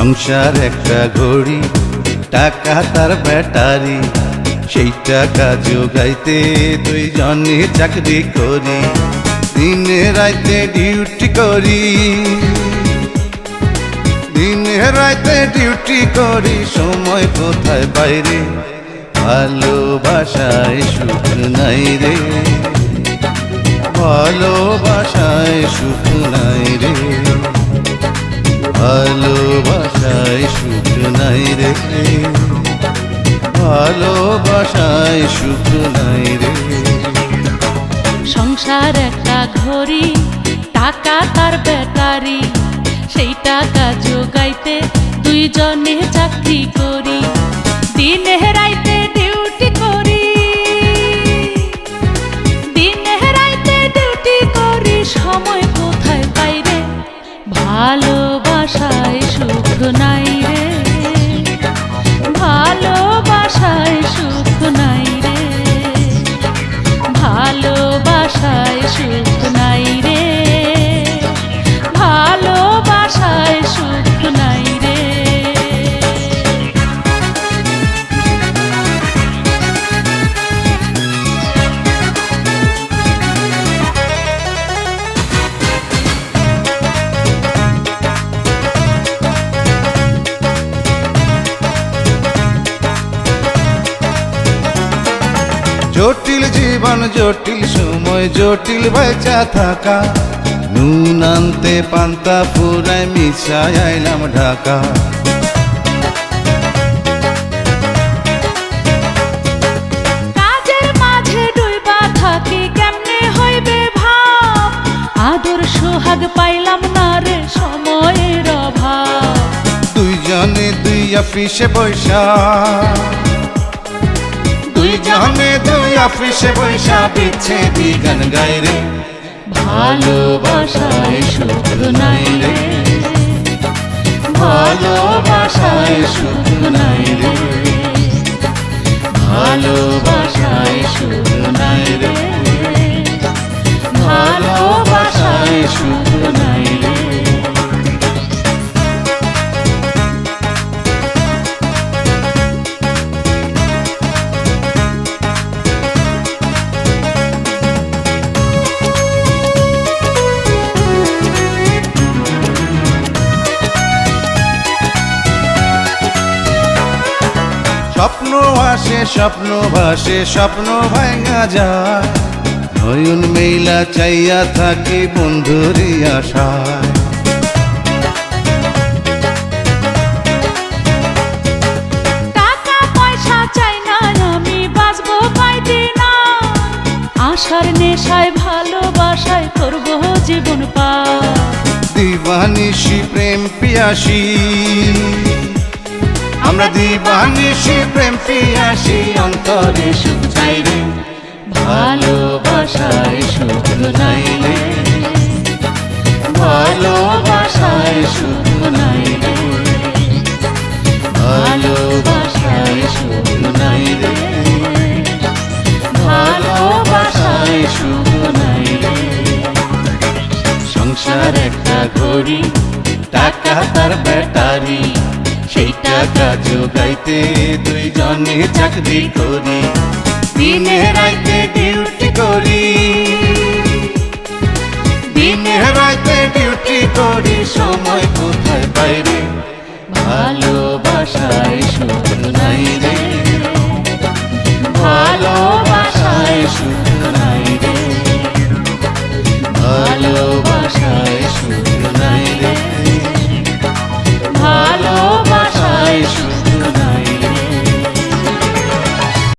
সংসার একটা ঘড়ি, টাকা তার ব্যাটারি, সেই টাকা জোগাইতে দুইজনে চাকরি করি। দিনে রাইতে ডিউটি করি, দিনে রাইতে ডিউটি করি, সময় কোথায় বাইরে, ভালোবাসায় সুখ নাই রে, ভালোবাসায় সুখ নাই রে, ভালোবাসায় সুখ নাই রে, ভালোবাসায় সুখ নাই রে। সংসার একটা ঘড়ি, টাকা তার ব্যাটারি, সেই টাকা জোগাইতে দুইজনে চাকরি করি। দিনে রাইতে ডিউটি করি, দিনে রাইতে ডিউটি করি, সময় কোথায় পাই রে, ভালোবাসায় সুখ নাই রে, ভালোবাসায় সুখ নাই রে, ভালোবাসায় সুখ নাই রে, ভালোবাসায় সুখ নাই রে। জটিল জীবন, জটিল সময়, জটিল বেচা থাকা, নুন আনতে পান্তা ফুরায় মিশায় আইলাম ঢাকা। কাজের মাঝে ডুইবা থাকি, কেমনে হইবে ভাব, আদর সোহাগ পাইলাম না রে, সময়ের অভাব। দুইজনে দুই অফিসে বৈশা, দুইজনে দুই অফিসে বৈশা, বিচ্ছেদি গান গাই রে, ভালোবাসায় সুখ নাই রে, ভালোবাসায় সুখ নাই রে, ভালোবাসায় সুখ নাই রে, ভালোবাসায় সুখ নাই রে। স্বপ্ন আসে, স্বপ্ন ভাসে, স্বপ্ন ভাঙা যায়, নয়ন মেলা চাইয়া থাকি বন্ধুরি আশায়। টাকা পয়সা চাই না আমি, বাঁচবো কয়দিন, আশার নেশায় ভালোবাসায় করবো জীবন পার। দিবানিশি প্রেম পিয়াসী, আমরা দিবানিশি প্রেম পিয়াসী, অন্তরে সুখ চাই রে, ভালোবাসায় সুখ নাই রে, ভালোবাসায় সুখ নাই রে, ভালোবাসায় সুখ নাই রে, ভালোবাসায় সুখ নাই রে। সংসার একটা ঘড়ি, টাকা তার ব্যাটারি, সেই টাকা জোগাইতে দুইজনে চাকরি করি। দিনে রাইতে ডিউটি করি, দিনে রাইতে ডিউটি করি, সময় কোথায় বাইরে, ভালোবাসায় সুখ নাই রে।